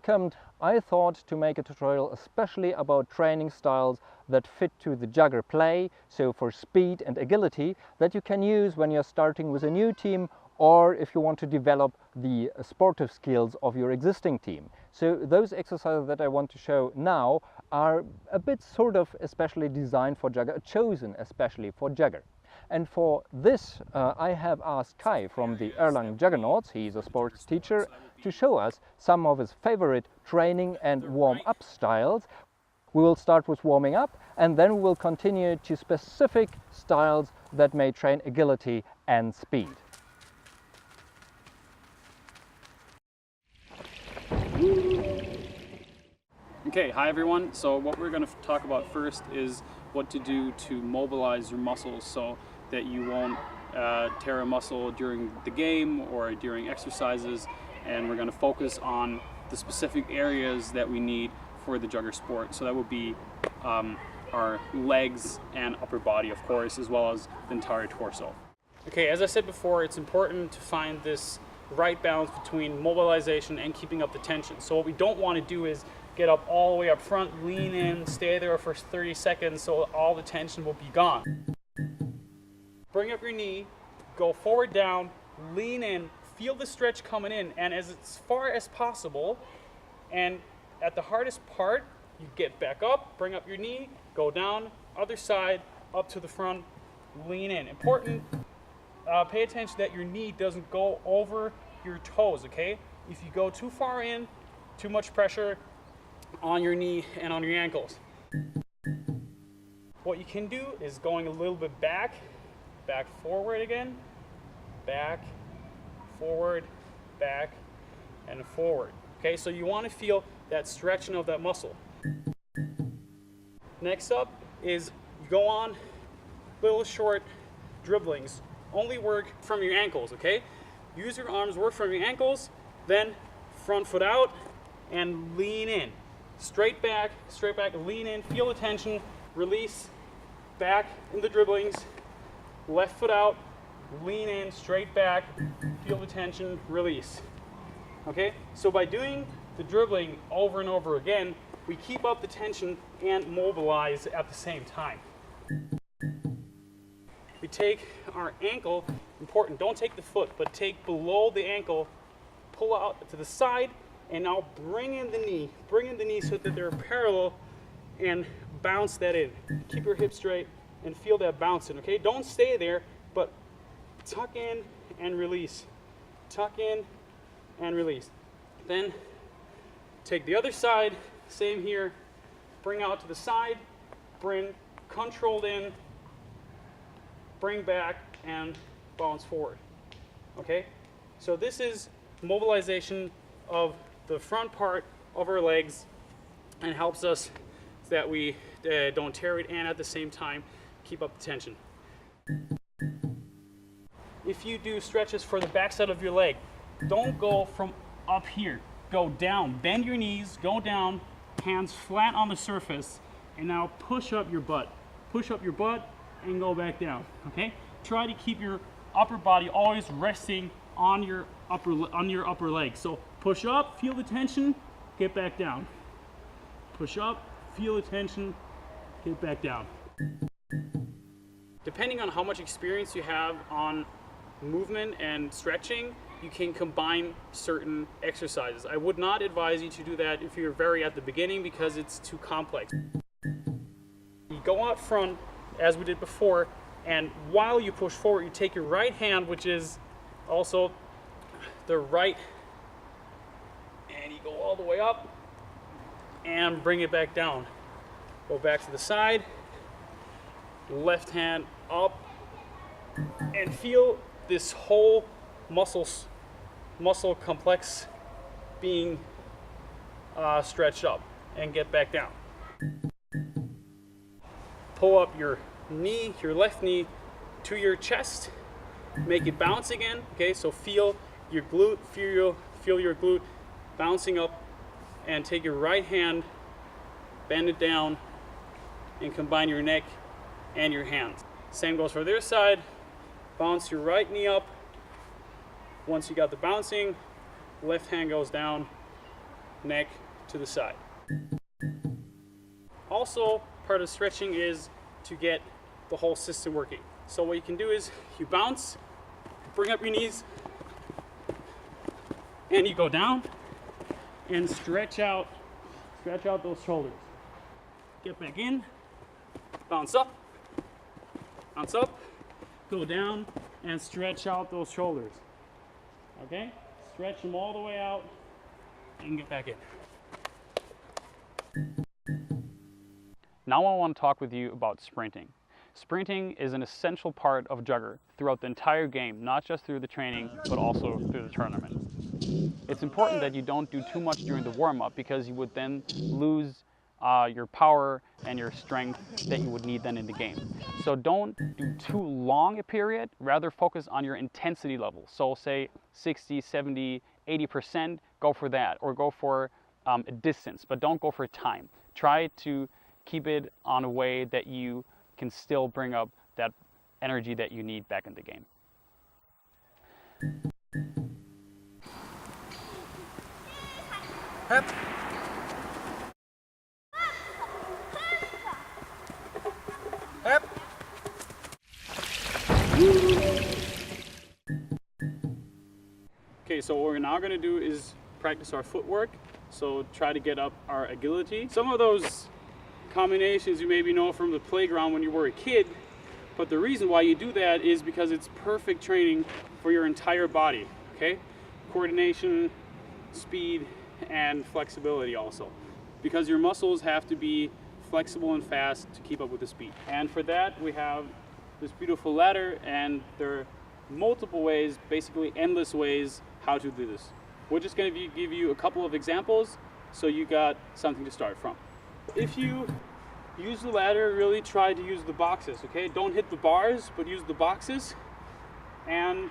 welcomed, I thought to make a tutorial especially about training styles that fit to the jugger play, so for speed and agility, that you can use when you're starting with a new team or if you want to develop the sportive skills of your existing team. So those exercises that I want to show now are a bit sort of especially designed for jugger, chosen especially for jugger. And for this I have asked Kai from the Erlangen Juggernauts, he's a sports teacher, to show us some of his favorite training and warm-up styles. We will start with warming up and then we will continue to specific styles that may train agility and speed. Okay, hi everyone. So what we're going to talk about first is what to do to mobilize your muscles so that you won't tear a muscle during the game or during exercises, and we're going to focus on the specific areas that we need for the jugger sport. So that would be our legs and upper body, of course, as well as the entire torso. Okay, as I said before, it's important to find this right balance between mobilization and keeping up the tension. So what we don't want to do is get up all the way up front, lean in, stay there for 30 seconds so all the tension will be gone. Bring up your knee, go forward down, lean in, feel the stretch coming in, and as far as possible, and at the hardest part, you get back up, bring up your knee, go down, other side, up to the front, lean in. Important, pay attention that your knee doesn't go over your toes, okay? If you go too far in, too much pressure on your knee and on your ankles. What you can do is going a little bit back forward again, back, forward, back, and forward. Okay, so you want to feel that stretching of that muscle. Next up is you go on little short dribblings. Only work from your ankles, okay? Use your arms, work from your ankles, then front foot out and lean in. Straight back, lean in, feel the tension, release, back in the dribblings, left foot out, lean in, straight back, feel the tension, release. Okay, so by doing the dribbling over and over again, we keep up the tension and mobilize at the same time. We take our ankle, important, don't take the foot, but take below the ankle, pull out to the side, and now bring in the knee so that they're parallel and bounce that in. Keep your hips straight and feel that bouncing, okay? Don't stay there, but tuck in and release. Tuck in and release. Then take the other side, same here, bring out to the side, bring controlled in, bring back and bounce forward, okay? So this is mobilization of the front part of our legs and helps us so that we don't tear it and at the same time keep up the tension. If you do stretches for the backside of your leg, don't go from up here. Go down, bend your knees, go down, hands flat on the surface, and now push up your butt. Push up your butt and go back down, okay? Try to keep your upper body always resting on your upper leg. So push up, feel the tension, get back down. Push up, feel the tension, get back down. Depending on how much experience you have on movement and stretching, you can combine certain exercises. I would not advise you to do that if you're very at the beginning because it's too complex. You go out front as we did before, and while you push forward, you take your right hand, which is also the right, and you go all the way up and bring it back down. Go back to the side, left hand up, and feel this whole muscle complex being stretched up, and get back down. Pull up your knee, your left knee to your chest, make it bounce again, okay? So feel your glute, feel your glute bouncing up, and take your right hand, bend it down, and combine your neck and your hands. Same goes for the other side. Bounce your right knee up. Once you got the bouncing, left hand goes down, neck to the side. Also, part of stretching is to get the whole system working. So what you can do is you bounce, bring up your knees, and you go down and stretch out those shoulders. Get back in, bounce up, go down and stretch out those shoulders. Okay? Stretch them all the way out and get back in. Now I want to talk with you about sprinting. Sprinting is an essential part of Jugger throughout the entire game, not just through the training, but also through the tournament. It's important that you don't do too much during the warm-up because you would then lose your power and your strength that you would need then in the game. So don't do too long a period, rather focus on your intensity level. So say 60, 70, 80%, go for that, or go for a distance, but don't go for time. Try to keep it on a way that you can still bring up that energy that you need back in the game. Hep. Hep. Okay, so what we're now going to do is practice our footwork. So try to get up our agility. Some of those combinations you maybe know from the playground when you were a kid, but the reason why you do that is because it's perfect training for your entire body, okay? Coordination, speed, and flexibility also. Because your muscles have to be flexible and fast to keep up with the speed. And for that we have this beautiful ladder, and there are multiple ways, basically endless ways, how to do this. We're just going to give you a couple of examples so you got something to start from. If you use the ladder, really try to use the boxes, okay? Don't hit the bars, but use the boxes and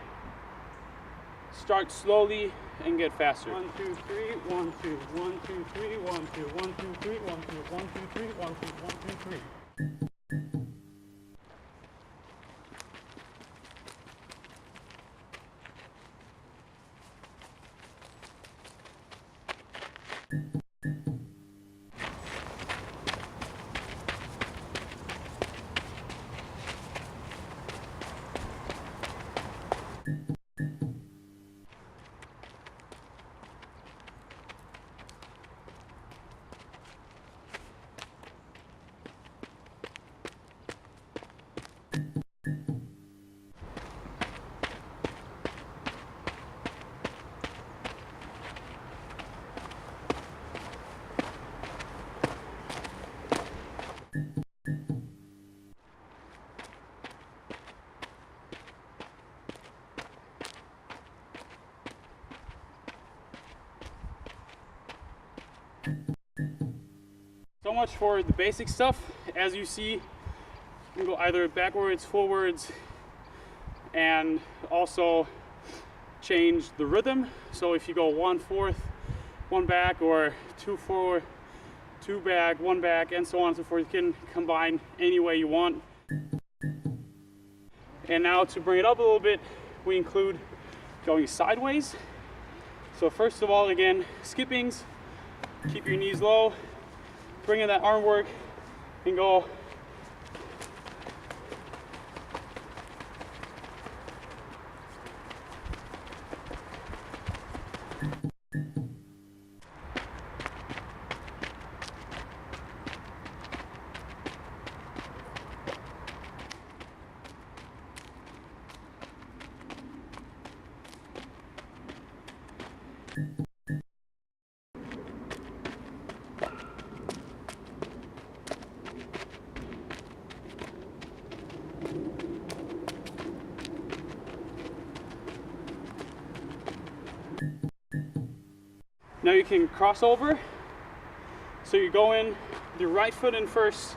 start slowly and get faster. 1, 2, 3, 1, 2, 1, 2, 3, 1, 2, 1, 2, 3, 1, 2, 1, 2, 3, 1, 2, 1, 2, 3. So much for the basic stuff. As you see, you can go either backwards, forwards, and also change the rhythm. So if you go 1/4, 1 back, or 2/4, 2 back, 1 back, and so on and so forth, you can combine any way you want. And now to bring it up a little bit, we include going sideways. So first of all, again, skippings, keep your knees low, bring in that arm work, and go Now you can cross over. So you go in with your right foot in first,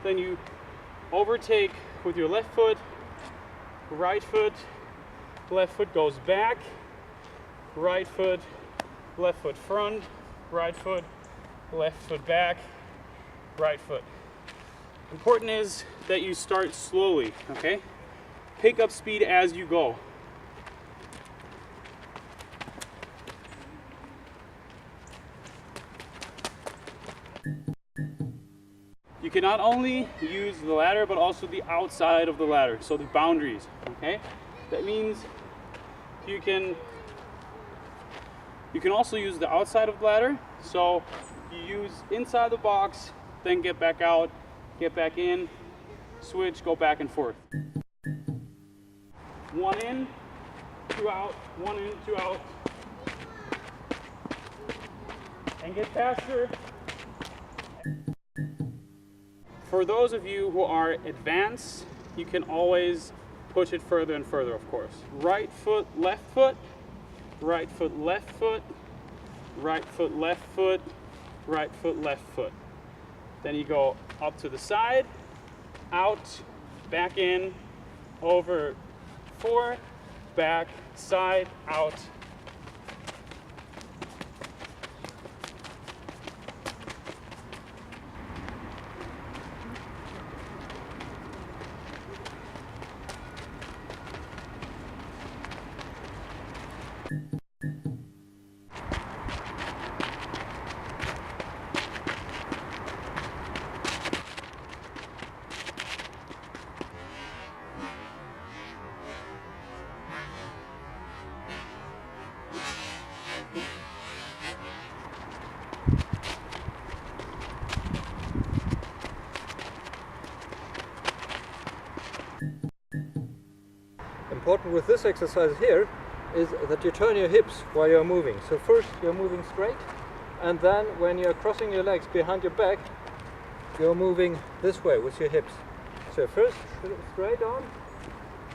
then you overtake with your left foot, right foot, left foot goes back, right foot, left foot front, right foot, left foot back, right foot. Important is that you start slowly, okay? Pick up speed as you go. you can not only use the ladder, but also the outside of the ladder, so the boundaries, okay? That means you can also use the outside of the ladder, so you use inside the box, then get back out, get back in, switch, go back and forth. 1 in, 2 out, 1 in, 2 out. And get faster. For those of you who are advanced, you can always push it further and further, of course. Right foot, left foot, right foot, left foot, right foot, left foot, right foot, left foot. Then you go up to the side, out, back in, over, 4, back, side, out. Important with this exercise here is that you turn your hips while you're moving. So first you're moving straight, and then when you're crossing your legs behind your back, you're moving this way with your hips. So first straight on,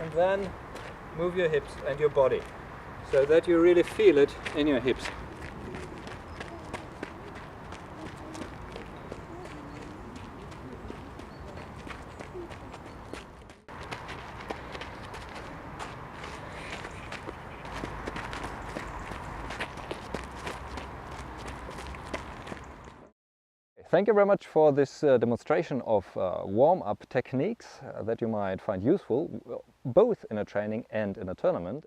and then move your hips and your body, so that you really feel it in your hips. Thank you very much for this demonstration of warm-up techniques that you might find useful both in a training and in a tournament.